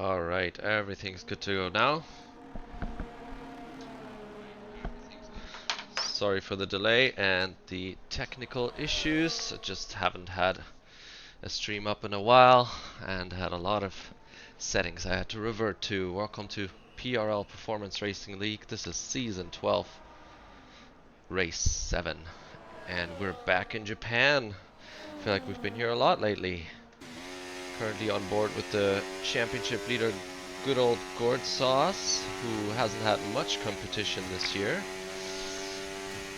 Alright, everything's good to go now. Sorry for the delay and the technical issues. I just haven't had a stream up in a while and had a lot of settings I had to revert to. Welcome to PRL Performance Racing League. This is Season 12, Race 7. And we're back in Japan. I feel like we've been here a lot lately. Currently on board with the championship leader, good old Gord Sauce, who hasn't had much competition this year.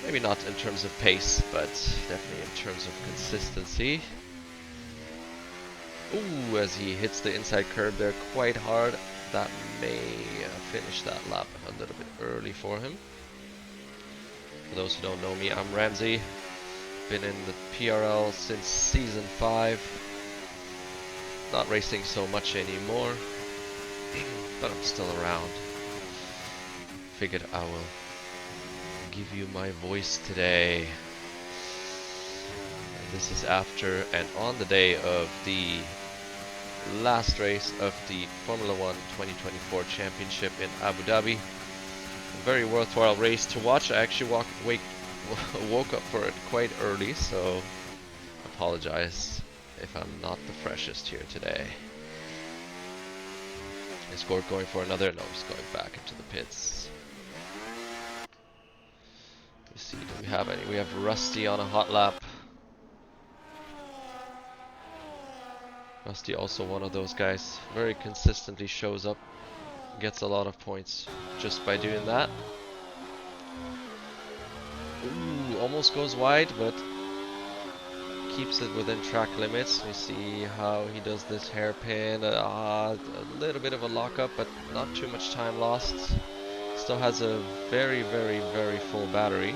Maybe not in terms of pace, but definitely in terms of consistency. Ooh, as he hits the inside curb there quite hard. That may finish that lap a little bit early for him. For those who don't know me, I'm Ramsey. Been in the PRL since Season 5. Not racing so much anymore, but I'm still around. Figured I will give you my voice today. And this is after and on the day of the last race of the Formula 1 2024 Championship in Abu Dhabi. A very worthwhile race to watch. I actually woke up for it quite early, so apologize if I'm not the freshest here today. Is Gord going for another? No, he's going back into the pits. Let's see, do we have any? We have Rusty on a hot lap. Rusty also one of those guys, very consistently shows up, gets a lot of points just by doing that. Ooh, almost goes wide, but keeps it within track limits. You see how he does this hairpin, a little bit of a lockup, but not too much time lost. Still has a very, very, very full battery.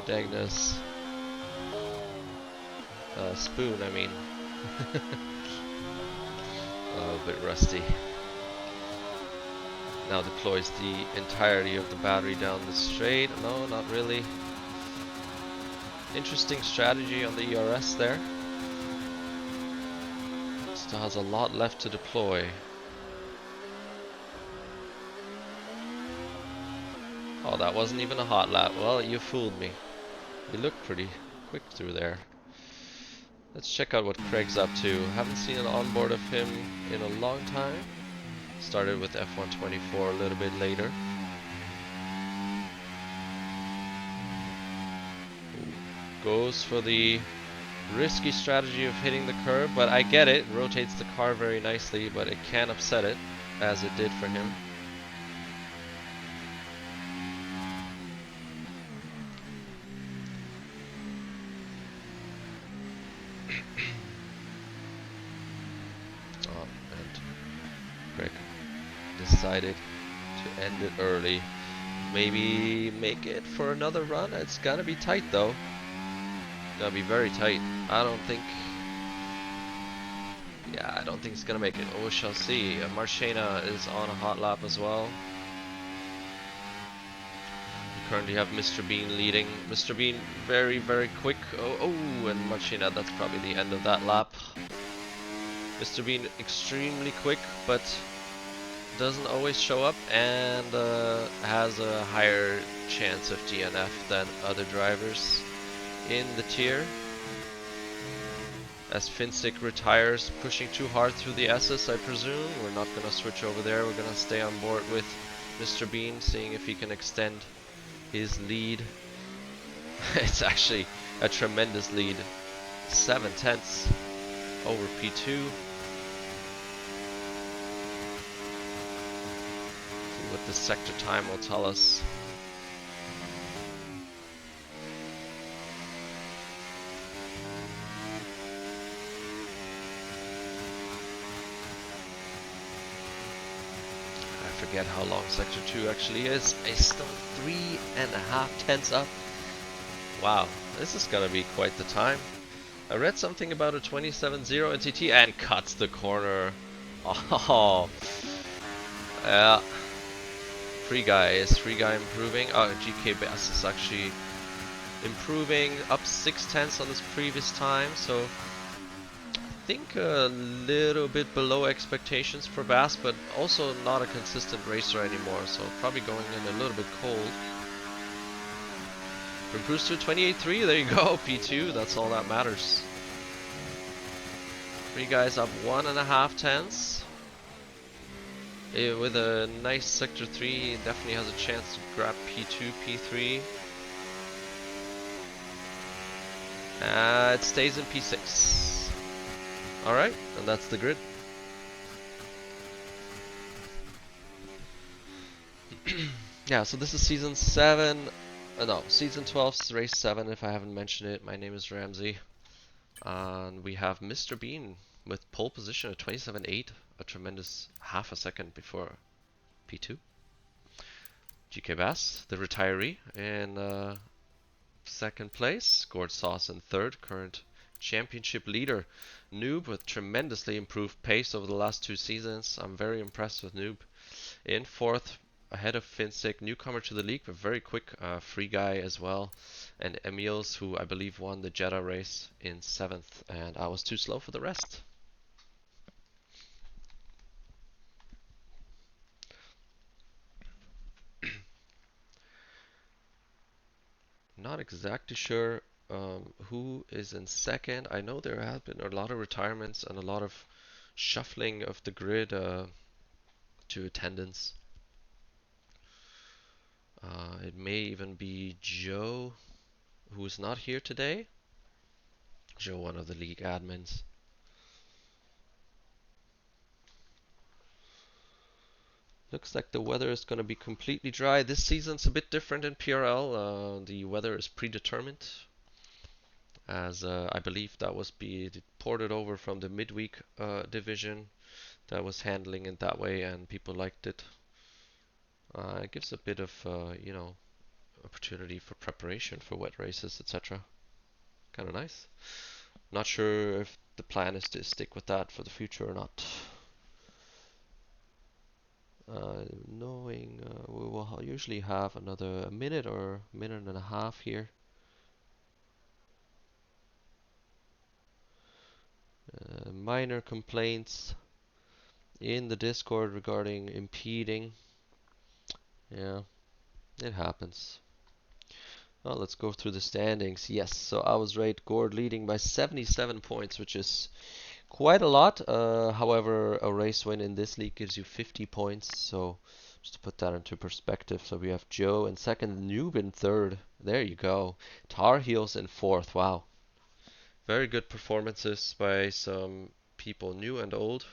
Dagnus. Spoon, I mean. A bit rusty. Now deploys the entirety of the battery down the straight. No, not really. Interesting strategy on the ERS there. Still has a lot left to deploy. Oh, that wasn't even a hot lap. Well, you fooled me. You looked pretty quick through there. Let's check out what Craig's up to. Haven't seen an onboard of him in a long time. Started with F124 a little bit later. Goes for the risky strategy of hitting the curb, but I get it. Rotates the car very nicely, but it can upset it, as it did for him. Decided to end it early. Maybe make it for another run. It's gonna be tight though. Gonna be very tight. I don't think it's gonna make it. Oh, we shall see. Marchena is on a hot lap as well. We currently have Mr. Bean leading. Mr. Bean very, very quick. Oh, and Marchena, that's probably the end of that lap. Mr. Bean extremely quick, but doesn't always show up and has a higher chance of DNF than other drivers in the tier. As Finsick retires, pushing too hard through the S's, I presume. We're not going to switch over there. We're going to stay on board with Mr. Bean, seeing if he can extend his lead. It's actually a tremendous lead. 7/10 over P2. What the sector time will tell us. I forget how long sector 2 actually is. It's still 3.5 tenths up. Wow, this is gonna be quite the time. I read something about a 27.0 NTT and cuts the corner. Oh, yeah. Free guy improving. Oh, GK Bass is actually improving, up 6/10 on his previous time, so I think a little bit below expectations for Bass, but also not a consistent racer anymore, so probably going in a little bit cold. Improves to 28.3, there you go, P2, that's all that matters. 3 guys up 1.5 tenths. With a nice sector 3, he definitely has a chance to grab P2, P3. It stays in P6. Alright, and that's the grid. Yeah, so this is season 7. No, season 12's race 7 if I haven't mentioned it. My name is Ramsey. And we have Mr. Bean with pole position at 27.8, a tremendous half a second before P2. GK Bass, the retiree, in second place. Gord Sauce in third, current championship leader. Noob with tremendously improved pace over the last 2 seasons. I'm very impressed with Noob. In fourth, ahead of Finsick, newcomer to the league, but very quick free guy as well. And Emils, who I believe won the Jeddah race, in 7th, and I was too slow for the rest. Not exactly sure who is in second. I know there have been a lot of retirements and a lot of shuffling of the grid to attendance. It may even be Joe, who is not here today. Joe, one of the league admins. Looks like the weather is going to be completely dry. This season's a bit different in PRL. The weather is predetermined, as I believe that was ported over from the midweek division that was handling it that way, and people liked it. It gives a bit of, opportunity for preparation for wet races, etc. Kind of nice. Not sure if the plan is to stick with that for the future or not. Knowing we will usually have another minute or minute and a half here. Minor complaints in the Discord regarding impeding. Yeah, it happens. Well, let's go through the standings. Yes, so I was right. Gord leading by 77 points, which is quite a lot. However, a race win in this league gives you 50 points. So just to put that into perspective, so we have Joe in second, Noob in third. There you go. Tar Heels in fourth. Wow. Very good performances by some people, new and old.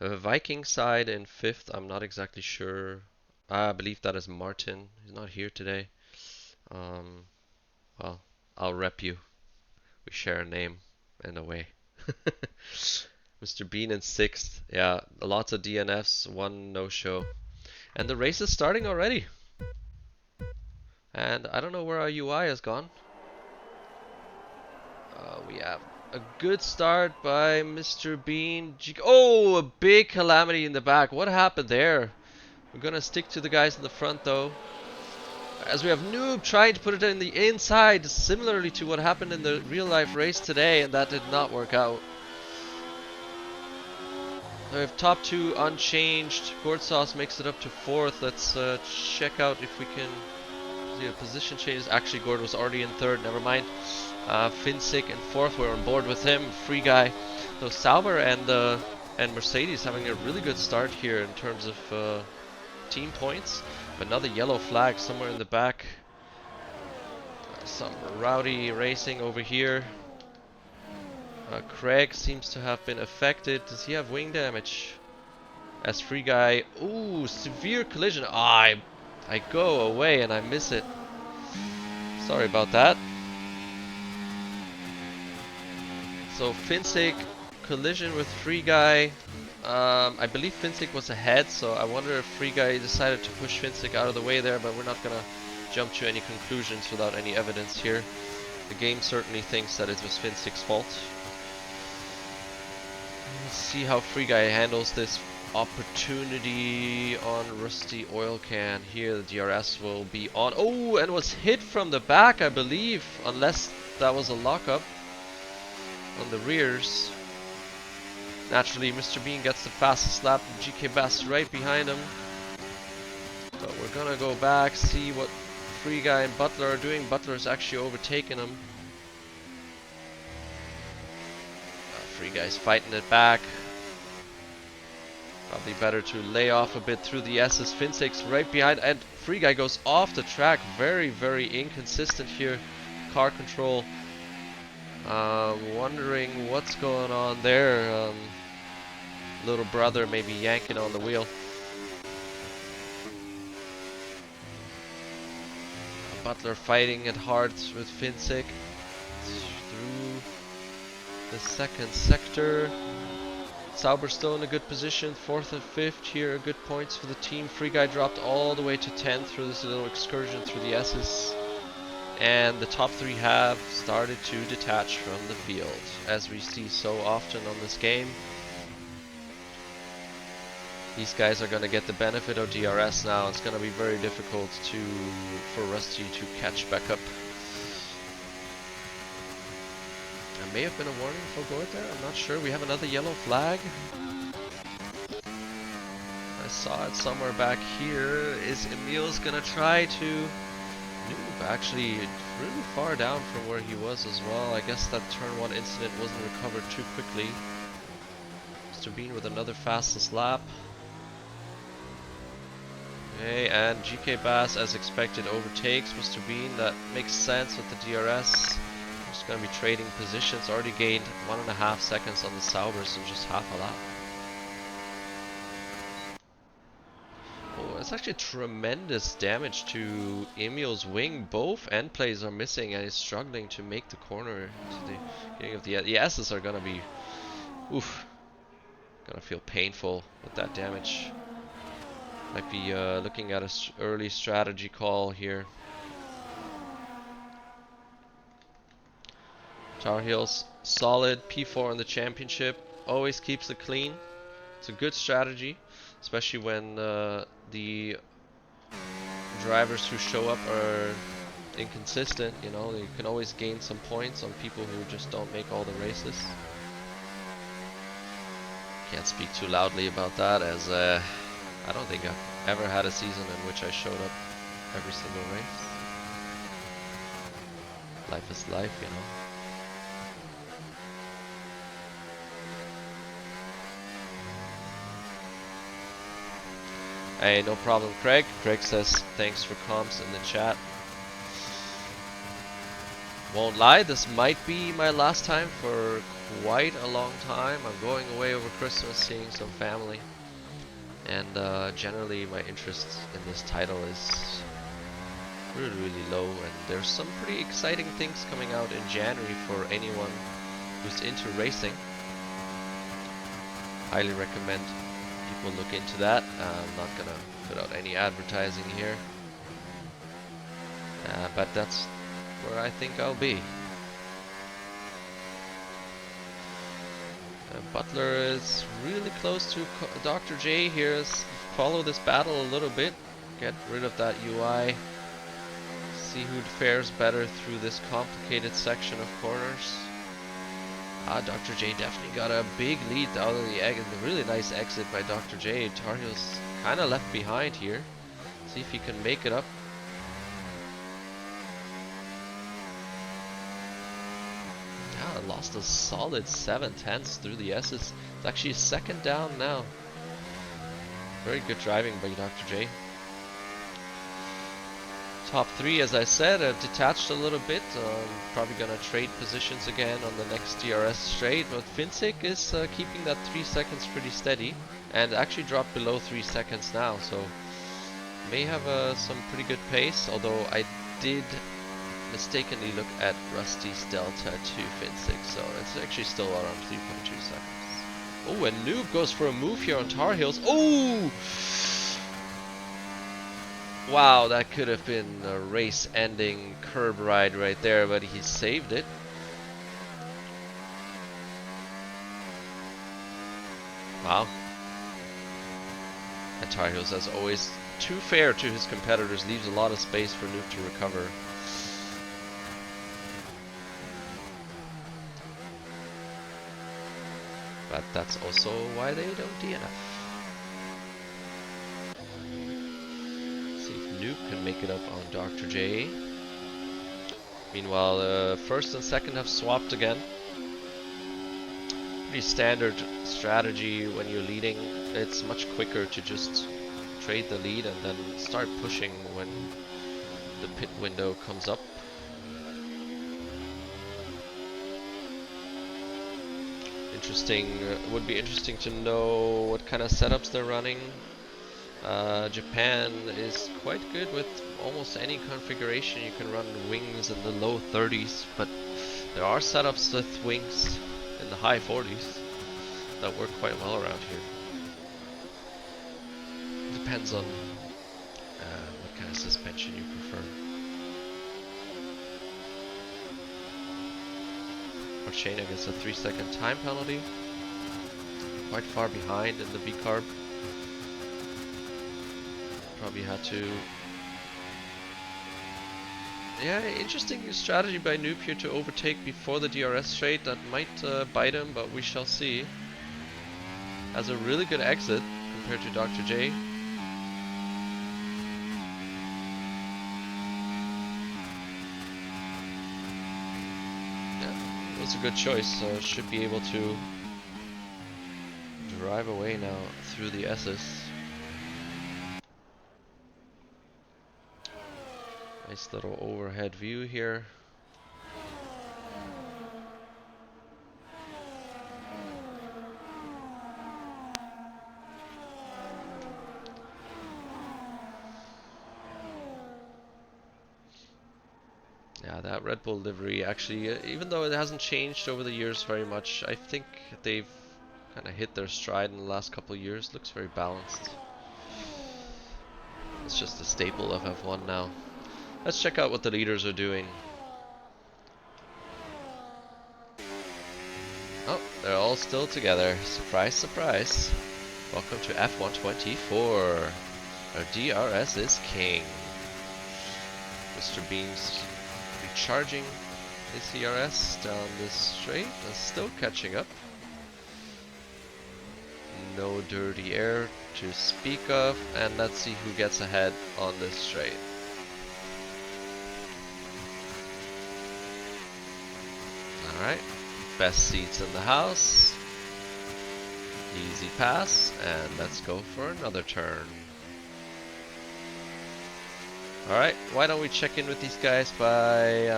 Viking side in fifth. I'm not exactly sure. I believe that is Martin. He's not here today. Well, I'll rep you. We share a name in a way. Mr. Bean in sixth. Yeah, lots of DNFs, one no-show. And the race is starting already. And I don't know where our UI has gone. We have a good start by Mr. Bean. Oh, a big calamity in the back. What happened there? We're gonna stick to the guys in the front though. As we have Noob trying to put it in the inside, similarly to what happened in the real life race today, and that did not work out. We have top 2 unchanged. Gord Sauce makes it up to 4th. Let's check out if we can see a position change. Actually, Gord was already in 3rd, never mind. Finsick in 4th, we're on board with him, free guy. So Sauber and Mercedes having a really good start here in terms of team points. But another yellow flag somewhere in the back. Some rowdy racing over here. Craig seems to have been affected. Does he have wing damage? As free guy. Ooh, severe collision. I go away and I miss it. Sorry about that. So Finsick collision with free guy. I believe Finsick was ahead, so I wonder if free guy decided to push Finsick out of the way there, but we're not gonna jump to any conclusions without any evidence here. The game certainly thinks that it was Finsick's fault. Let's see how free guy handles this. opportunity on Rusty Oil Can. Here the DRS will be on. Oh, and was hit from the back, I believe, unless that was a lockup on the rears. Naturally, Mr. Bean gets the fastest lap, GK Bass right behind him. But we're gonna go back, see what Free Guy and Butler are doing. Butler's actually overtaken him. Free Guy's fighting it back. Probably better to lay off a bit through the S's. Finsek's right behind, and Free Guy goes off the track. Very, very inconsistent here. Car control. Wondering what's going on there. Little brother maybe yanking on the wheel. Butler fighting it hard with Finsek through the second sector. Sauber still in a good position, 4th and 5th here, good points for the team. Free Guy dropped all the way to 10th through this little excursion through the S's. And the top 3 have started to detach from the field, as we see so often on this game. These guys are going to get the benefit of DRS now. It's going to be very difficult for Rusty to catch back up. There may have been a warning for Gort there, I'm not sure. We have another yellow flag. I saw it somewhere back here. Is Emil's going to try to move? Actually, really far down from where he was as well. I guess that turn 1 incident wasn't recovered too quickly. Mr. Bean with another fastest lap. Okay, and GK Bass, as expected, overtakes Mr. Bean. That makes sense with the DRS. Just going to be trading positions. Already gained 1.5 seconds on the Saubers in just half a lap. Oh, it's actually tremendous damage to Emil's wing. Both end plays are missing, and he's struggling to make the corner. To the beginning of the S's are going to be, oof, going to feel painful with that damage. Might be looking at an early strategy call here. Tar Heels, solid P4 in the championship. Always keeps it clean. It's a good strategy, especially when the drivers who show up are inconsistent. You know, you can always gain some points on people who just don't make all the races. Can't speak too loudly about that, as I don't think I've ever had a season in which I showed up every single race. Life is life, you know. Hey, no problem, Craig. Craig says thanks for comms in the chat. Won't lie, this might be my last time for quite a long time. I'm going away over Christmas, seeing some family. And generally my interest in this title is really, really low, and there's some pretty exciting things coming out in January for anyone who's into racing. Highly recommend people look into that. I'm not gonna put out any advertising here, but that's where I think I'll be. Butler is really close to Dr. J here. Follow this battle a little bit, get rid of that UI, see who fares better through this complicated section of corners. Dr. J definitely got a big lead out of the exit. A really nice exit by Dr. J. Tar Heels kind of left behind here. See if he can make it up. Lost a solid 7/10 through the S's. It's actually second down now. Very good driving by Dr. J. Top 3, as I said, detached a little bit. Probably gonna trade positions again on the next DRS straight, but Finsek is keeping that 3 seconds pretty steady, and actually dropped below 3 seconds now, so may have some pretty good pace, although I did mistakenly look at Rusty's Delta to Finsek, so it's actually still around 3.2 seconds. Oh, and Noob goes for a move here on Tar Heels. Oh! Wow, that could have been a race-ending curb ride right there, but he saved it. Wow. And Tar Heels, as always, too fair to his competitors, leaves a lot of space for Noob to recover. But that's also why they don't DNF. See if Noob can make it up on Dr. J. Meanwhile, first and second have swapped again. Pretty standard strategy when you're leading. It's much quicker to just trade the lead and then start pushing when the pit window comes up. Interesting, would be interesting to know what kind of setups they're running. Japan is quite good with almost any configuration. You can run wings in the low 30s, but there are setups with wings in the high 40s that work quite well around here. Depends on what kind of suspension you prefer. Shane gets a 3-second time penalty. Quite far behind in the B-carb. Probably had to... Yeah, interesting strategy by Noob here to overtake before the DRS straight. That might bite him, but we shall see. Has a really good exit compared to Dr. J. It's a good choice, so should be able to drive away now through the S's. Nice little overhead view here. Yeah, that Red Bull livery actually, even though it hasn't changed over the years very much, I think they've kind of hit their stride in the last couple of years. Looks very balanced. It's just a staple of F1 now. Let's check out what the leaders are doing. Oh, they're all still together. Surprise, surprise. Welcome to F1 24. Our DRS is king. Mr. Beam's recharging his ERS down this straight and still catching up. No dirty air to speak of, and let's see who gets ahead on this straight. Alright, best seats in the house. Easy pass, and let's go for another turn. Alright, why don't we check in with these guys by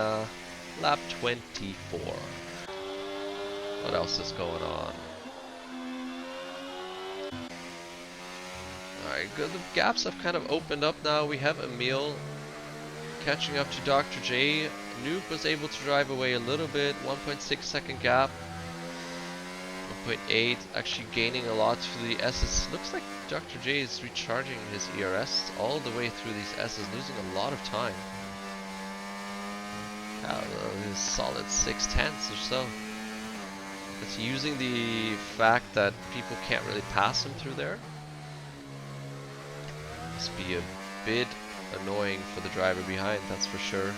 lap 24. What else is going on? Alright, good. The gaps have kind of opened up now. We have Emil catching up to Dr. J. Noob was able to drive away a little bit, 1.6 second gap. 1.8, actually gaining a lot through the S's. Looks like Dr. J is recharging his ERS all the way through these S's, losing a lot of time. A solid 6/10 or so. It's using the fact that people can't really pass him through there. Must be a bit annoying for the driver behind, that's for sure.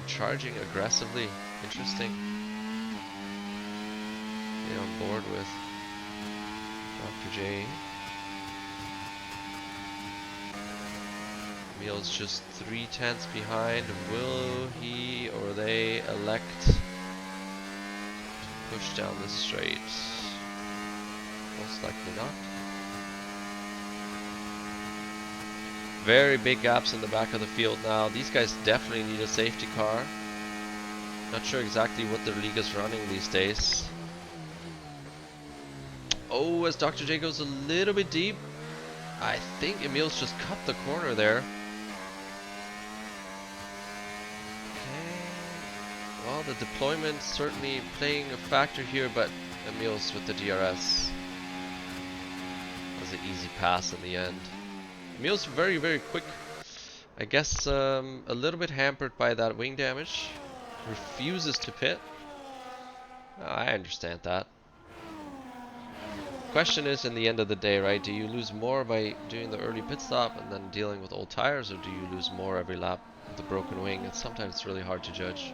Charging aggressively. Interesting. Get on board with Dr. J. Emil's just 3/10 behind. Will he or they elect to push down the straight? Most likely not. Very big gaps in the back of the field now. These guys definitely need a safety car. Not sure exactly what their league is running these days. Oh, as Dr. J goes a little bit deep. I think Emil's just cut the corner there. Okay. Well, the deployment certainly playing a factor here, but Emil's with the DRS. That was an easy pass in the end. Emil's very, very quick. I guess a little bit hampered by that wing damage. Refuses to pit. I understand that. Question is, in the end of the day, right? Do you lose more by doing the early pit stop and then dealing with old tires, or do you lose more every lap with the broken wing? It's sometimes really hard to judge.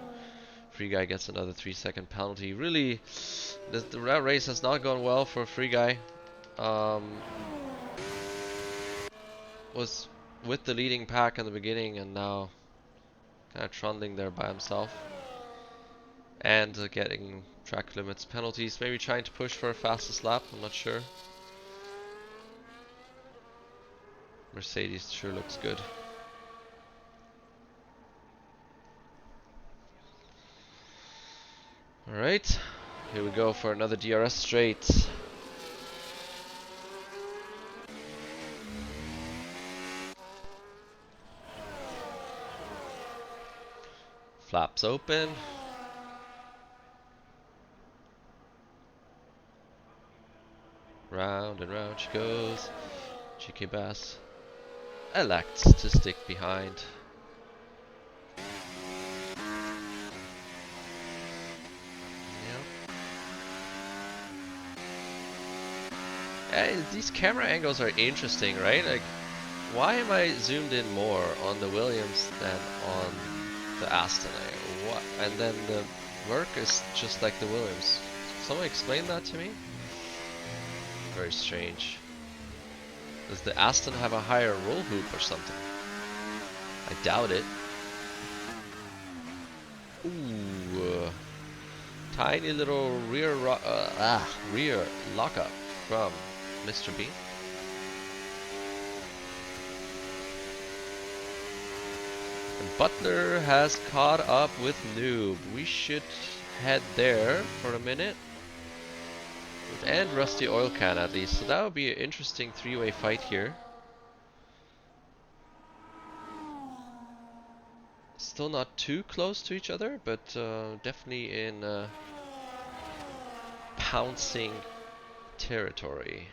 Free Guy gets another 3-second penalty. Really, the race has not gone well for Free Guy. Was with the leading pack in the beginning and now kind of trundling there by himself. And getting track limits penalties. Maybe trying to push for a fastest lap, I'm not sure. Mercedes sure looks good. Alright, here we go for another DRS straight. Flaps open. Round and round she goes. GK Bass elects to stick behind. These camera angles are interesting, right? Like, why am I zoomed in more on the Williams than on the Aston? What? And then the work is just like the Williams. Someone explain that to me? Very strange. Does the Aston have a higher roll hoop or something? I doubt it. Ooh, tiny little rear lockup from Mr. B. And Butler has caught up with Noob. We should head there for a minute. And Rusty Oil Can at least. So that would be an interesting three-way fight here. Still not too close to each other, but definitely in pouncing territory.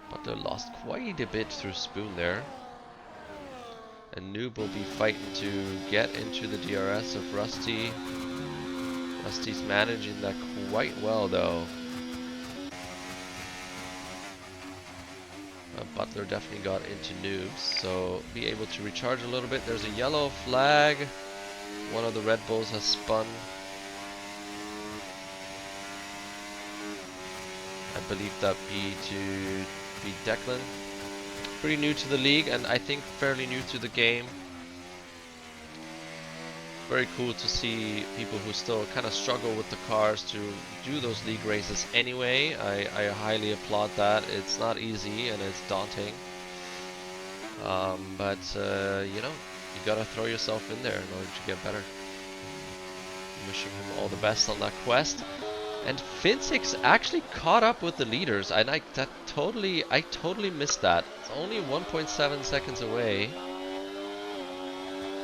Butler lost quite a bit through Spoon there. And Noob will be fighting to get into the DRS of Rusty. Rusty's managing that quite well though. Butler definitely got into Noobs, so be able to recharge a little bit. There's a yellow flag. One of the Red Bulls has spun. I believe that be Declan. Pretty new to the league and I think fairly new to the game. Very cool to see people who still kind of struggle with the cars to do those league races anyway. I highly applaud that. It's not easy and it's daunting. But you know, you gotta throw yourself in there in order to get better. I'm wishing him all the best on that quest. And Finsix actually caught up with the leaders. I totally missed that. It's only 1.7 seconds away.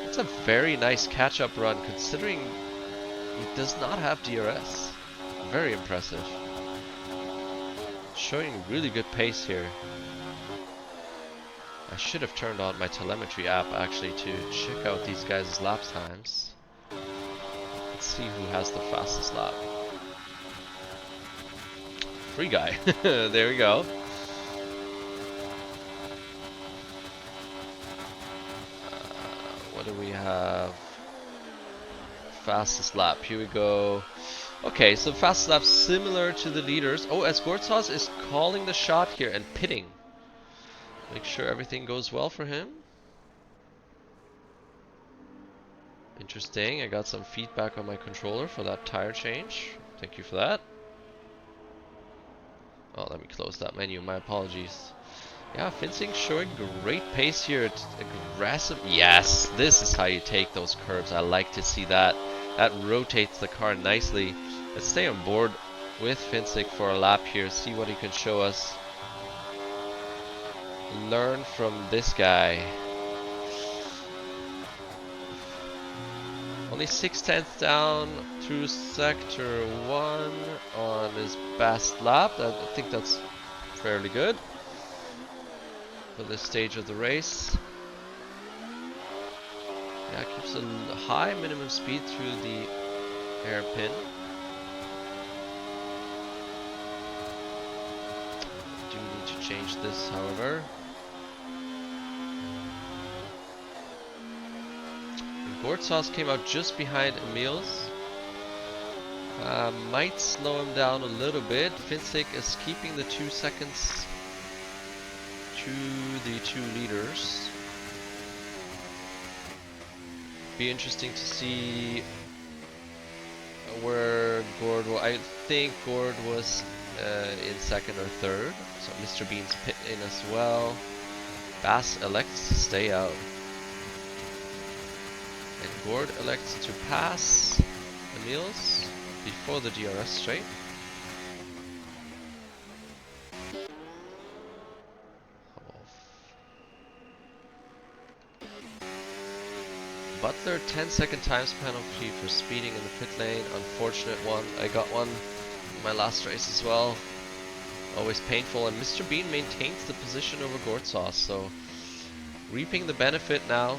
It's a very nice catch-up run considering he does not have DRS. Very impressive. Showing really good pace here. I should have turned on my telemetry app actually to check out these guys' lap times. Let's see who has the fastest lap. Free Guy. There we go. What do we have? Fastest lap. Here we go. Okay, so fastest lap similar to the leaders. Oh, Escortzos is calling the shot here and pitting. Make sure everything goes well for him. Interesting. I got some feedback on my controller for that tire change. Thank you for that. Oh, let me close that menu. My apologies. Yeah, Finsing showing great pace here. It's aggressive. Yes, this is how you take those curves. I like to see that. That rotates the car nicely. Let's stay on board with Finsik for a lap here. See what he can show us. Learn from this guy. Only 6/10 down through sector 1 on his best lap. I think that's fairly good for this stage of the race. Yeah, keeps a high minimum speed through the hairpin. change this, however. Gord Sauce came out just behind Emil's. Might slow him down a little bit. Finsick is keeping the 2 seconds to the 2 leaders. Be interesting to see where Gord was. I think Gord was in second or third. So Mr. Bean's pit in as well. Bass elects to stay out. And Gord elects to pass Emil's before the DRS straight. Butler 10-second times penalty for speeding in the pit lane. Unfortunate one. I got one in my last race as well. Always painful. And Mr. Bean maintains the position over Gord Sauce. So reaping the benefit now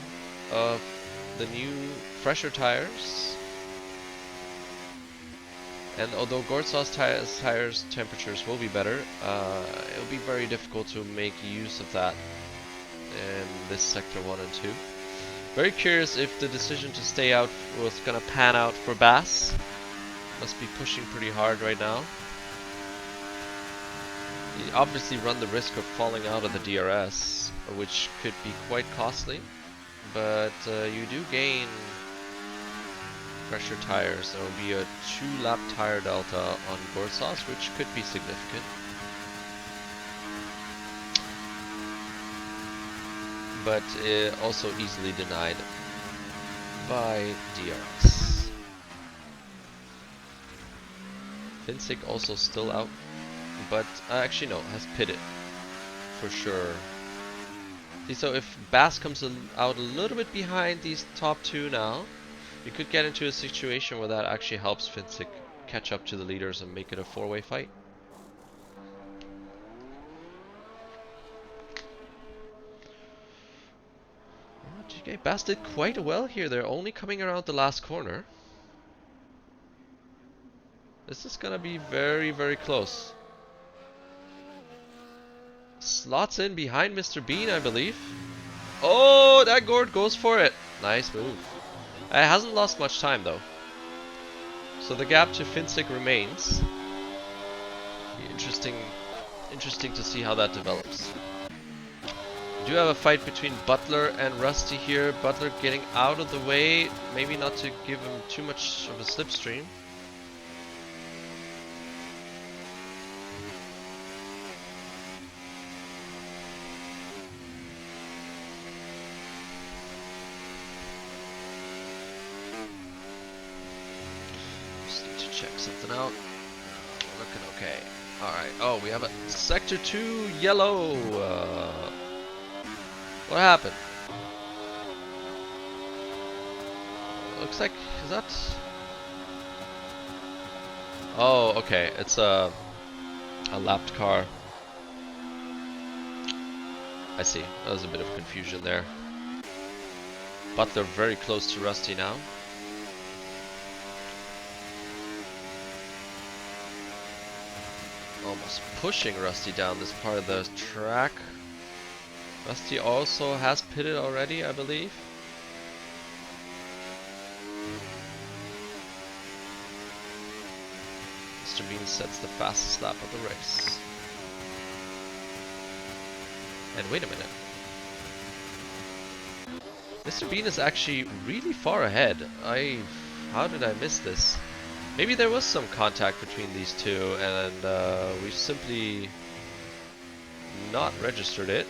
of the new fresher tires. And although Gord Sauce tires temperatures will be better, it'll be very difficult to make use of that in this sector 1 and 2. Very curious if the decision to stay out was gonna pan out for Bass. Must be pushing pretty hard right now. You obviously run the risk of falling out of the DRS, which could be quite costly, but you do gain fresher tires. There will be a 2-lap tire delta on Gord Sauce, which could be significant. But also easily denied by DRS. Finsick also still out, but actually no, has pitted for sure. See, so if Bass comes out a little bit behind these top 2 now, you could get into a situation where that actually helps Finsick catch up to the leaders and make it a 4-way fight. Okay, Bass did quite well here. They're only coming around the last corner. This is gonna be very, very close. Slots in behind Mr. Bean, I believe. Oh, that Gord goes for it. Nice move. It hasn't lost much time though. So the gap to Finsick remains. Interesting to see how that develops. We do have a fight between Butler and Rusty here. Butler getting out of the way, maybe not to give him too much of a slipstream. Just need to check something out. Looking okay. Alright, oh, we have a Sector 2 yellow. What happened? Looks like, is that? Oh, okay. It's a lapped car. I see. That was a bit of confusion there. Butler very close to Rusty now. Almost pushing Rusty down this part of the track. Rusty also has pitted already, I believe. Mr. Bean sets the fastest lap of the race. And wait a minute. Mr. Bean is actually really far ahead. How did I miss this? Maybe there was some contact between these two and we simply not registered it.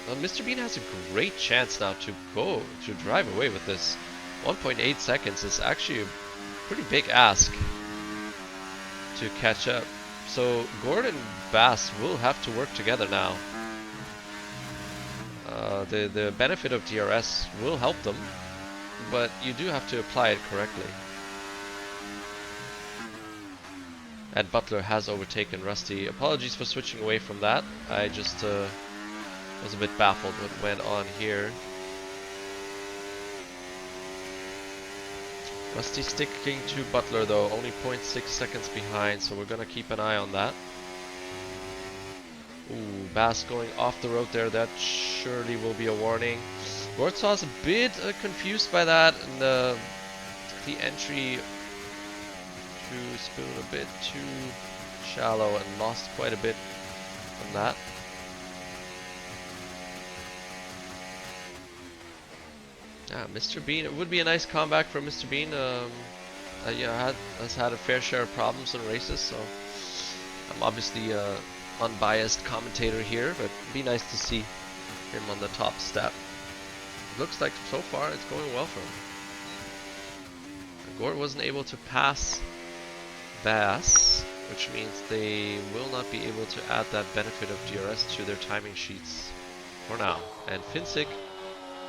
Well, Mr. Bean has a great chance now to drive away with this. 1.8 seconds is actually a pretty big ask to catch up. So Gord and Bass will have to work together now. The benefit of DRS will help them, but you do have to apply it correctly. And Butler has overtaken Rusty. Apologies for switching away from that. I just was a bit baffled what went on here. Rusty sticking to Butler though, only 0.6 seconds behind, so we're gonna keep an eye on that. Ooh, Bass going off the road there. That surely will be a warning. Wardsaw's a bit confused by that, and the entry to Spoon a bit too shallow and lost quite a bit from that. Mr. Bean, it would be a nice comeback for Mr. Bean. Yeah, has had a fair share of problems in races, so I'm obviously unbiased commentator here, but it'd be nice to see him on the top step. Looks like so far it's going well for him. Gort wasn't able to pass Bass, which means they will not be able to add that benefit of DRS to their timing sheets for now. And Finsick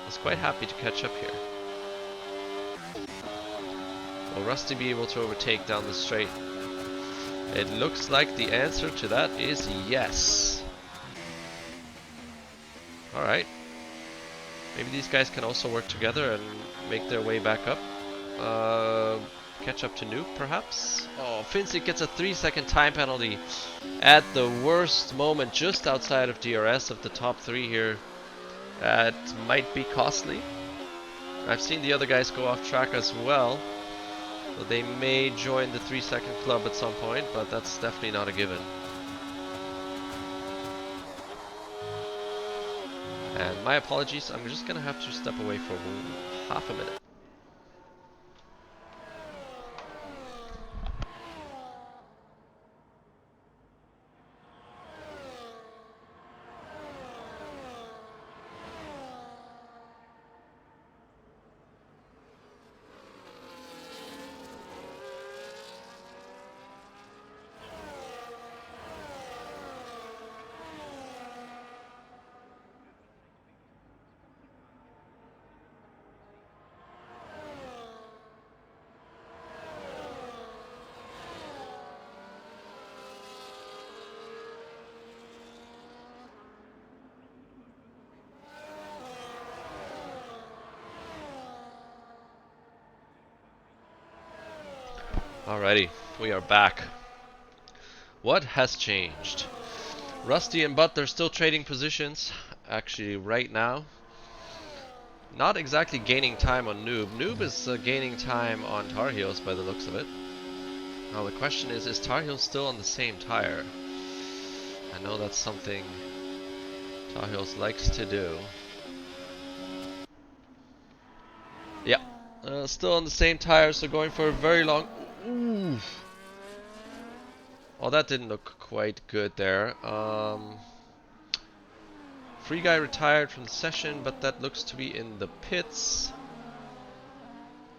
is quite happy to catch up here. Will Rusty be able to overtake down the straight? It looks like the answer to that is yes. Alright. Maybe these guys can also work together and make their way back up. Catch up to Noob, perhaps? Oh, Finsick gets a 3-second time penalty at the worst moment, just outside of DRS of the top 3 here. That might be costly. I've seen the other guys go off track as well. So they may join the 3-second club at some point, but that's definitely not a given. And my apologies, I'm just gonna have to step away for half a minute. Alrighty, we are back. What has changed? Rusty and Butt, they're still trading positions. Actually, right now. Not exactly gaining time on Noob. Noob is gaining time on Tar Heels by the looks of it. Now the question is Tar Heels still on the same tire? I know that's something Tar Heels likes to do. Yeah, still on the same tire, so going for a very long... Ooh. Oh, that didn't look quite good there. Free Guy retired from the session, but that looks to be in the pits.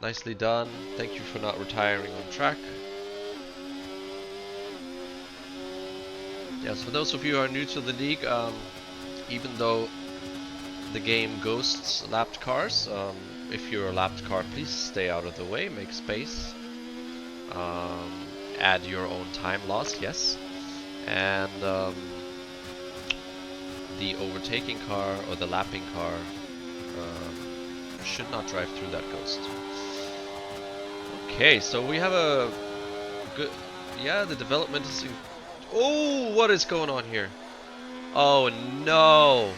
Nicely done. Thank you for not retiring on track. Yes, for those of you who are new to the league, even though the game ghosts lapped cars, if you're a lapped car, please stay out of the way, make space. Add your own time loss, yes. And the overtaking car or the lapping car should not drive through that ghost. Okay, so we have a good... Yeah, the development is... Oh, what is going on here? Oh, no.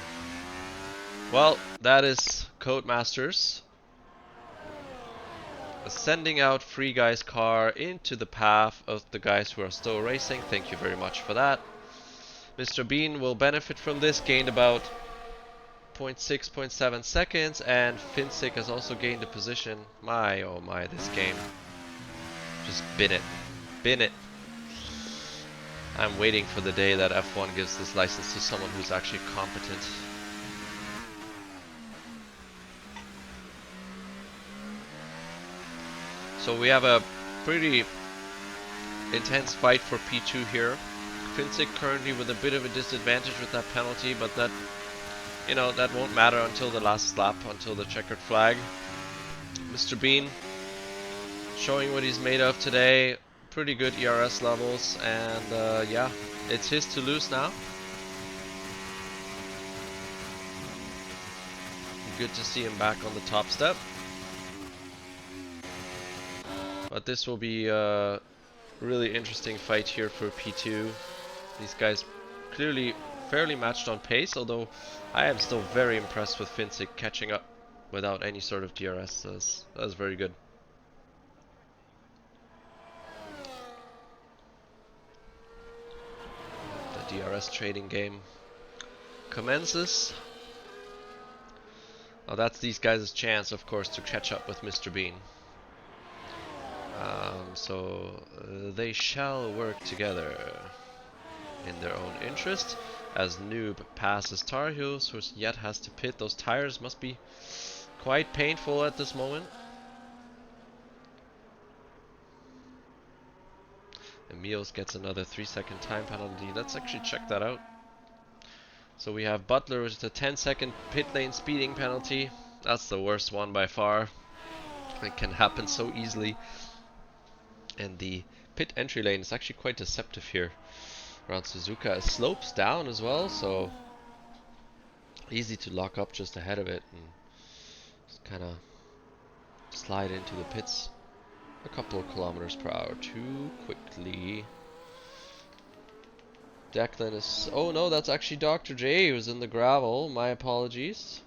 Well, that is Codemasters sending out Free Guy's car into the path of the guys who are still racing. Thank you very much for that. Mr. Bean will benefit from this, gained about 0.6, 0.7 seconds, and Finsick has also gained a position. My, oh my, this game. Just bin it. Bin it. I'm waiting for the day that F1 gives this license to someone who's actually competent. So we have a pretty intense fight for P2 here. Finsick currently with a bit of a disadvantage with that penalty, but that, you know, that won't matter until the last lap, until the checkered flag. Mr. Bean showing what he's made of today. Pretty good ERS levels, and yeah, it's his to lose now. Good to see him back on the top step. But this will be a really interesting fight here for P2. These guys clearly fairly matched on pace, although I am still very impressed with Finsick catching up without any sort of DRS. That was very good. The DRS trading game commences. Well, that's these guys' chance, of course, to catch up with Mr. Bean. So they shall work together in their own interest. As Noob passes Tar Heels, who yet has to pit. Those tires must be quite painful at this moment. Emios gets another 3-second time penalty. Let's actually check that out. So we have Butler with a 10-second pit lane speeding penalty. That's the worst one by far. It can happen so easily. And the pit entry lane is actually quite deceptive here around Suzuka. It slopes down as well, so easy to lock up just ahead of it and just kind of slide into the pits a couple of kilometers per hour too quickly. Declan is... Oh no, that's actually Dr. J who's in the gravel. My apologies.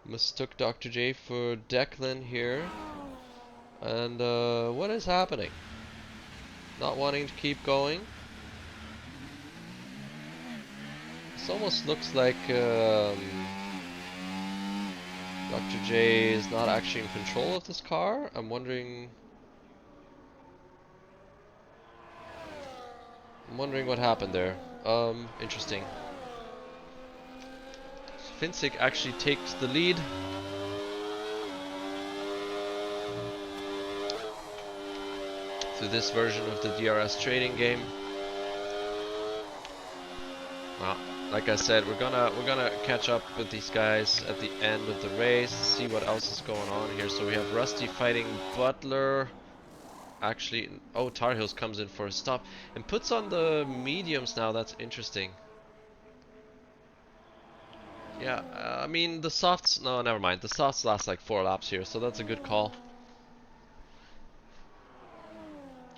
Mistook Dr. J for Declan here. And what is happening? Not wanting to keep going. This almost looks like Dr. J is not actually in control of this car. I'm wondering what happened there. Interesting. Finsick actually takes the lead. Through this version of the DRS trading game. Well, like I said, we're gonna catch up with these guys at the end of the race, see what else is going on here. So we have Rusty fighting Butler. Actually, oh, Tar Heels comes in for a stop and puts on the mediums now. That's interesting. Yeah, I mean the softs. No, never mind. The softs last like 4 laps here, so that's a good call.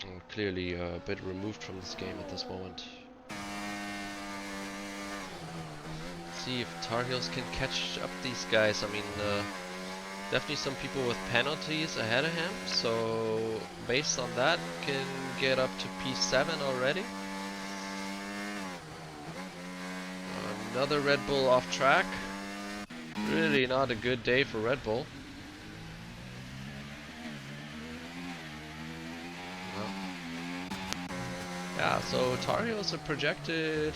And clearly a bit removed from this game at this moment. See if Tar Heels can catch up these guys. I mean, definitely some people with penalties ahead of him, so based on that can get up to P7 already. Another Red Bull off track. Really not a good day for Red Bull. Well, yeah, so Tar Heels are projected,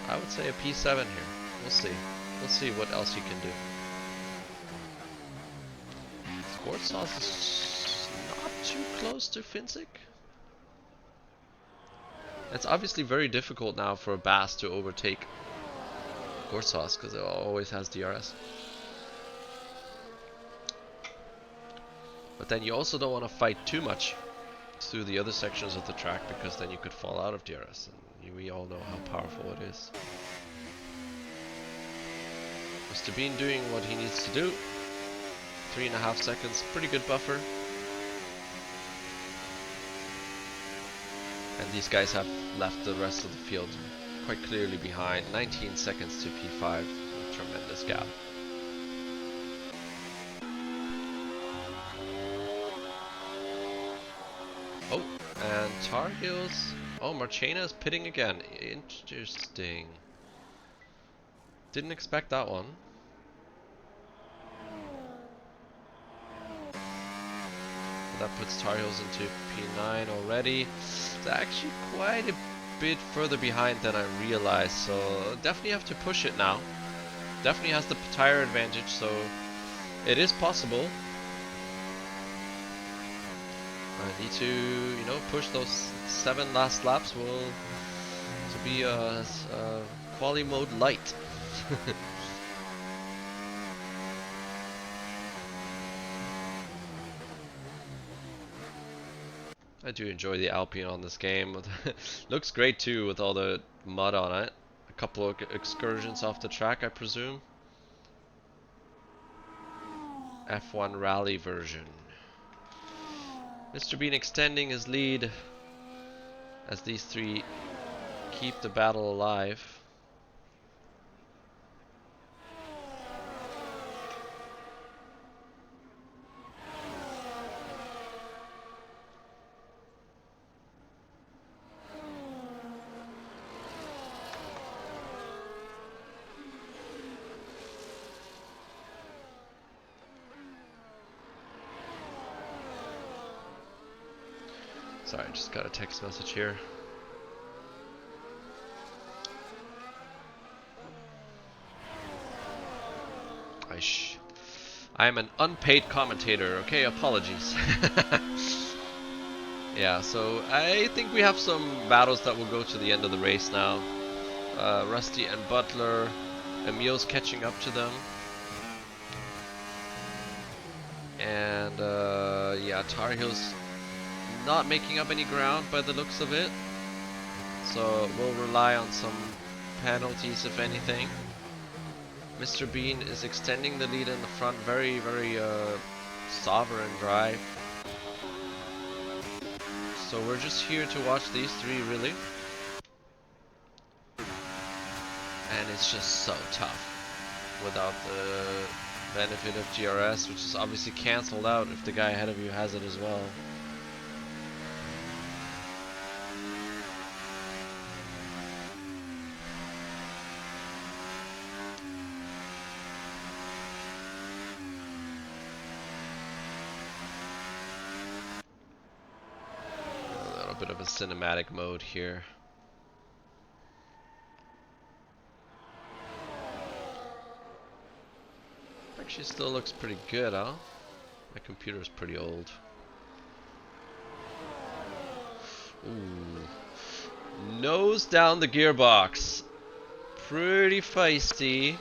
I would say, a P7 here. We'll see. We'll see what else he can do. Sports Sauce is not too close to Finsick. It's obviously very difficult now for Bass to overtake Gorsauce because it always has DRS. But then you also don't want to fight too much through the other sections of the track because then you could fall out of DRS, and we all know how powerful it is. Mr. Bean doing what he needs to do. 3.5 seconds, pretty good buffer. And these guys have left the rest of the field quite clearly behind. 19 seconds to P5, a tremendous gap. Oh, and Tar Heels. Oh, Marchena is pitting again. Interesting. Didn't expect that one. That puts Tar Heels into P9 already. It's actually quite a bit further behind than I realized, so definitely have to push it now. Definitely has the tire advantage, so it is possible. I need to, you know, push those 7 last laps will to be a quali mode light. I do enjoy the Alpine on this game. Looks great too with all the mud on it. A couple of excursions off the track, I presume. F1 rally version. Mr. Bean extending his lead as these three keep the battle alive. Sorry, I just got a text message here. I am an unpaid commentator, okay? Apologies. Yeah, so I think we have some battles that will go to the end of the race now. Rusty and Butler, Emil's catching up to them. And yeah, Tar Heel's not making up any ground by the looks of it. So we'll rely on some penalties if anything. Mr. Bean is extending the lead in the front, very, very sovereign drive. So we're just here to watch these three, really. And it's just so tough without the benefit of GRS, which is obviously cancelled out if the guy ahead of you has it as well. Bit of a cinematic mode here. Actually still looks pretty good, huh? My computer's pretty old. Ooh. Nose down the gearbox. Pretty feisty.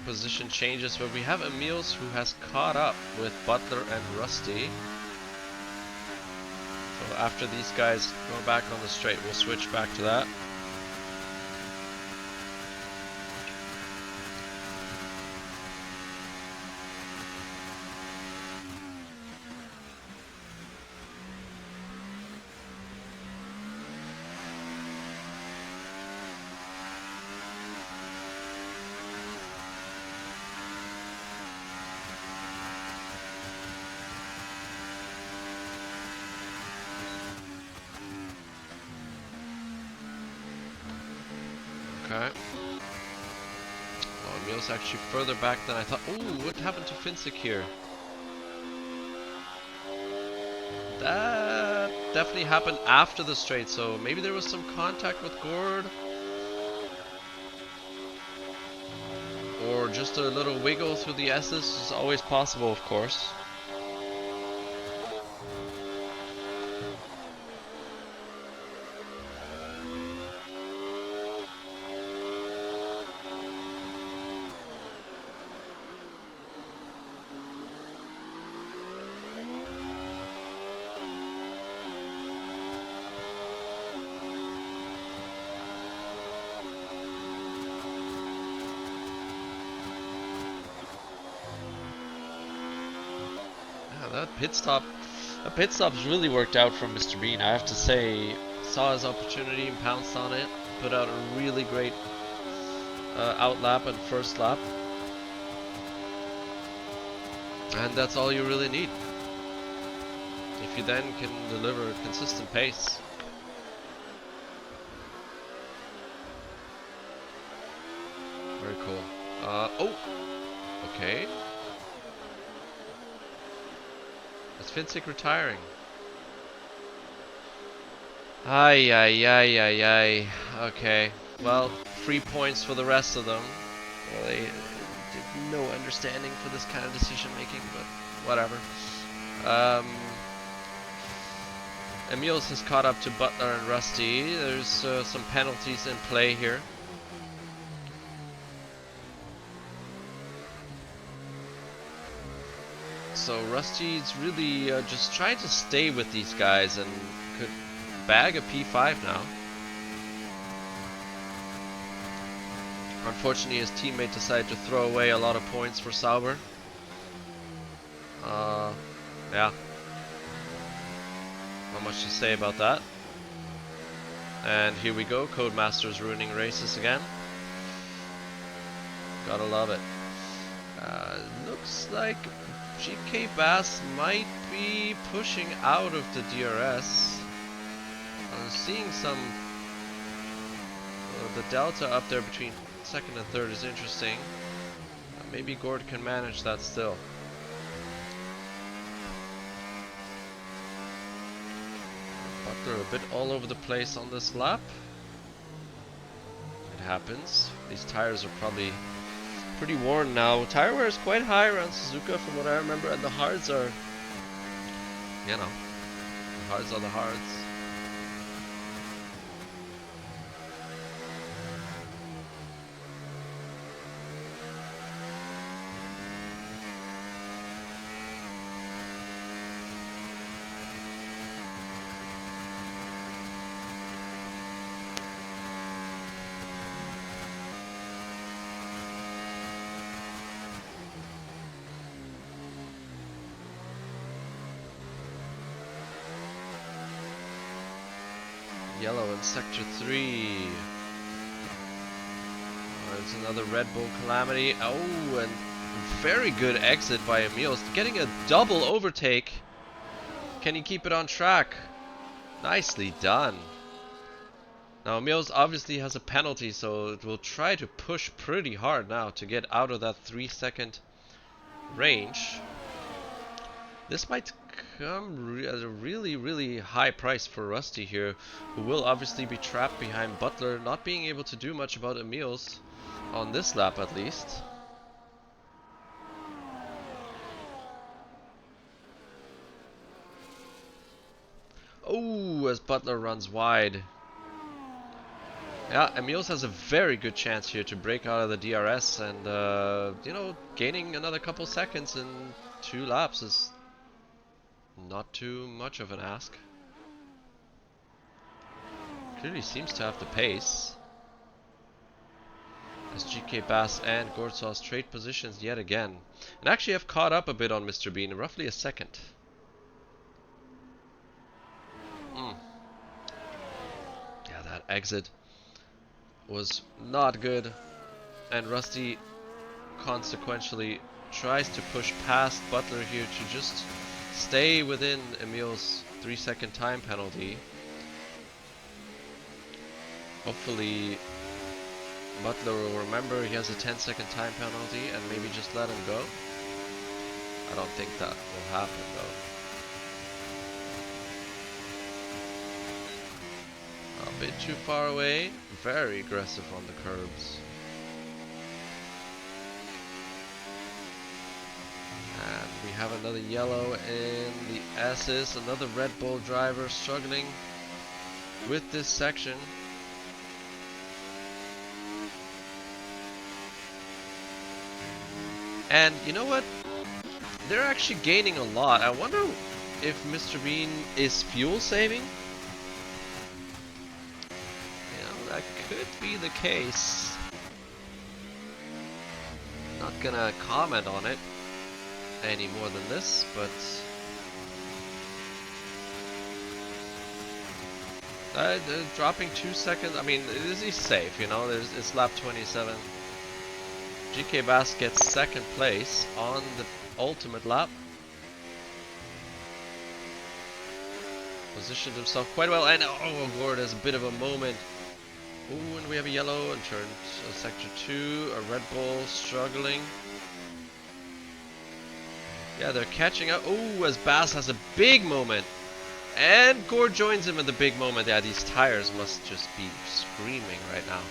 Position changes, but we have Emils who has caught up with Butler and Rusty. So after these guys go back on the straight, we'll switch back to that. Okay. Oh, Emil's actually further back than I thought. Ooh, what happened to Finsick here? That definitely happened after the straight, so maybe there was some contact with Gord. Or just a little wiggle through the S's is always possible, of course. That pit stop's really worked out for Mr. Bean. I have to say, saw his opportunity and pounced on it. Put out a really great out lap and first lap, and that's all you really need. If you then can deliver a consistent pace. Very cool. Oh, okay. Is Finsick retiring? Ay, ay, ay, ay, ay. Okay. Well, 3 points for the rest of them. Well, they did no understanding for this kind of decision making, but whatever. Emils has caught up to Butler and Rusty. There's some penalties in play here. So Rusty's really just trying to stay with these guys and could bag a P5 now. Unfortunately, his teammate decided to throw away a lot of points for Sauber. Yeah, not much to say about that. And here we go, Codemasters ruining races again. Gotta love it. Looks like GK Bass might be pushing out of the DRS. I'm seeing some... the delta up there between second and third is interesting. Maybe Gord can manage that still. Butler a bit all over the place on this lap. It happens. These tires are probably pretty worn now. Tire wear is quite high around Suzuka from what I remember, and the hards are, you know, the hards are the hards. Yellow in sector 3. There's another Red Bull calamity. Oh, and very good exit by Emils, getting a double overtake. Can he keep it on track? Nicely done. Now Emils obviously has a penalty, so it will try to push pretty hard now to get out of that 3-second range. This might come at a really high price for Rusty here, who will obviously be trapped behind Butler, not being able to do much about Emils on this lap at least. Oh, as Butler runs wide. Yeah, Emils has a very good chance here to break out of the DRS, and you know, gaining another couple seconds in 2 laps is not too much of an ask. Clearly seems to have the pace. As GK Bass and Gortsauce trade positions yet again. And actually have caught up a bit on Mr. Bean in roughly a second. Yeah, that exit was not good. And Rusty consequentially tries to push past Butler here to just stay within Emil's 3-second time penalty. Hopefully Butler will remember he has a 10-second time penalty and maybe just let him go. I don't think that will happen though. A bit too far away, very aggressive on the curbs. And we have another yellow in the S's, another Red Bull driver struggling with this section. And you know what? They're actually gaining a lot. I wonder if Mr. Bean is fuel saving? You know, that could be the case. Not gonna comment on it any more than this, but dropping 2 seconds, I mean, he's safe, you know, it's lap 27. GK Bass gets 2nd place on the ultimate lap. Positioned himself quite well, and oh, Gord has a bit of a moment. Ooh, and we have a yellow and turn sector 2, a Red Bull struggling. Yeah, they're catching up. Oh, as Bass has a big moment. And Gord joins him in the big moment. Yeah, these tires must just be screaming right now.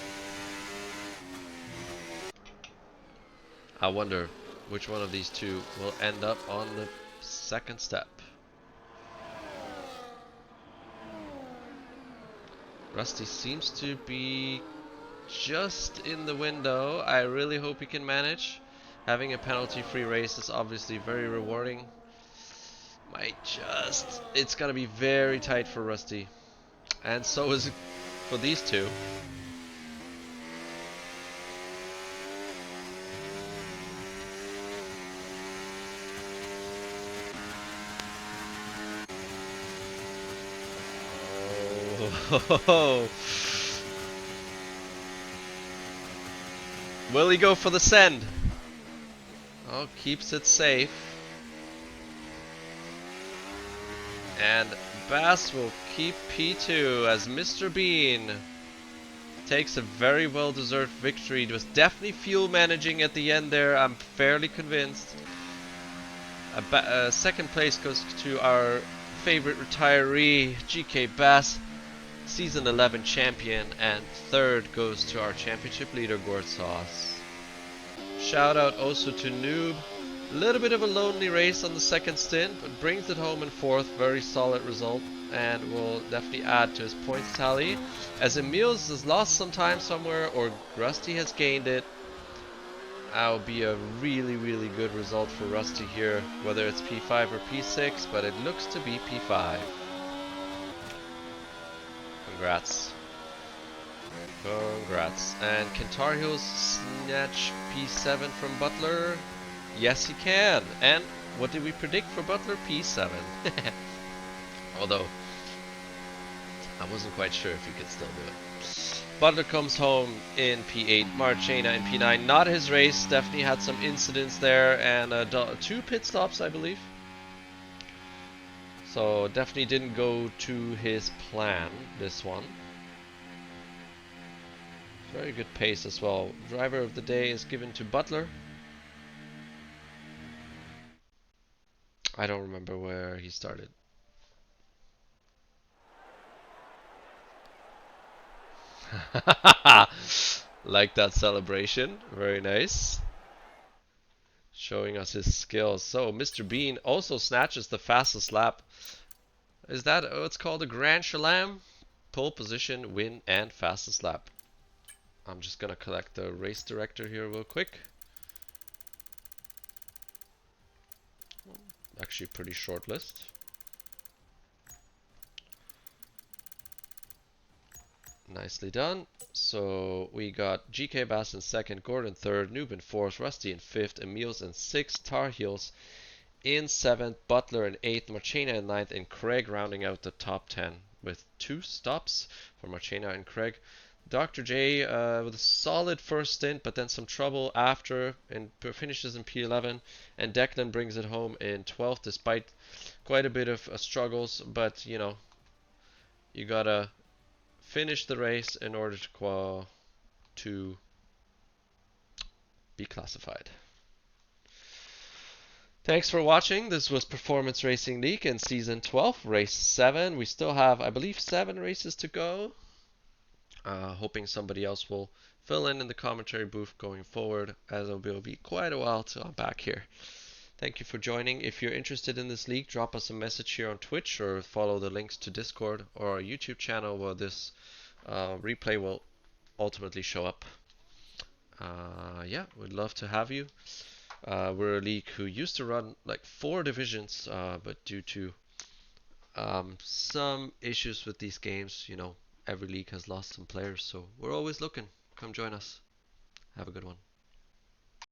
I wonder which one of these two will end up on the 2nd step. Rusty seems to be just in the window. I really hope he can manage. Having a penalty-free race is obviously very rewarding. It's gonna be very tight for Rusty. And so is it for these two. Oh, will he go for the send? Oh, keeps it safe. And Bass will keep P2 as Mr. Bean takes a very well-deserved victory. It was definitely fuel managing at the end there, I'm fairly convinced. Second place goes to our favorite retiree, GK Bass, Season 11 champion, and third goes to our championship leader, Gord Sauce. Shout out also to Noob. A little bit of a lonely race on the second stint, but brings it home in fourth. Very solid result, and will definitely add to his points tally. As Emil's has lost some time somewhere, or Rusty has gained it, that will be a really, really good result for Rusty here, whether it's P5 or P6, but it looks to be P5. Congrats. Congrats. And can Tar Heels snatch P7 from Butler? Yes, he can. And what did we predict for Butler? P7. Although, I wasn't quite sure if he could still do it. Butler comes home in P8, Marchena in P9. Not his race. Definitely had some incidents there and 2 pit stops, I believe. So definitely didn't go to his plan, this one. Very good pace as well. Driver of the day is given to Butler. I don't remember where he started. Like that celebration. Very nice. Showing us his skills. So Mr. Bean also snatches the fastest lap. Is that what's called a Grand Slam? Pole position, win, and fastest lap. I'm just gonna collect the race director here real quick. Actually pretty short list. Nicely done. So we got GK Bass in second, Gordon third, Noob in fourth, Rusty in fifth, Emils in sixth, Tar Heels in seventh, Butler in eighth, Marchena in ninth, and Craig rounding out the top 10 with 2 stops for Marchena and Craig. Dr. J with a solid first stint, but then some trouble after, and finishes in P11. And Declan brings it home in 12th, despite quite a bit of struggles. But you know, you gotta finish the race in order to be classified. Thanks for watching. This was Performance Racing League in Season 12, Race 7. We still have, I believe, 7 races to go. Hoping somebody else will fill in the commentary booth going forward, as it will be quite a while till I'm back here. Thank you for joining. If you're interested in this league, drop us a message here on Twitch or follow the links to Discord or our YouTube channel where this replay will ultimately show up. Yeah, we'd love to have you. We're a league who used to run like 4 divisions, but due to some issues with these games, you know, every league has lost some players, so we're always looking. Come join us. Have a good one.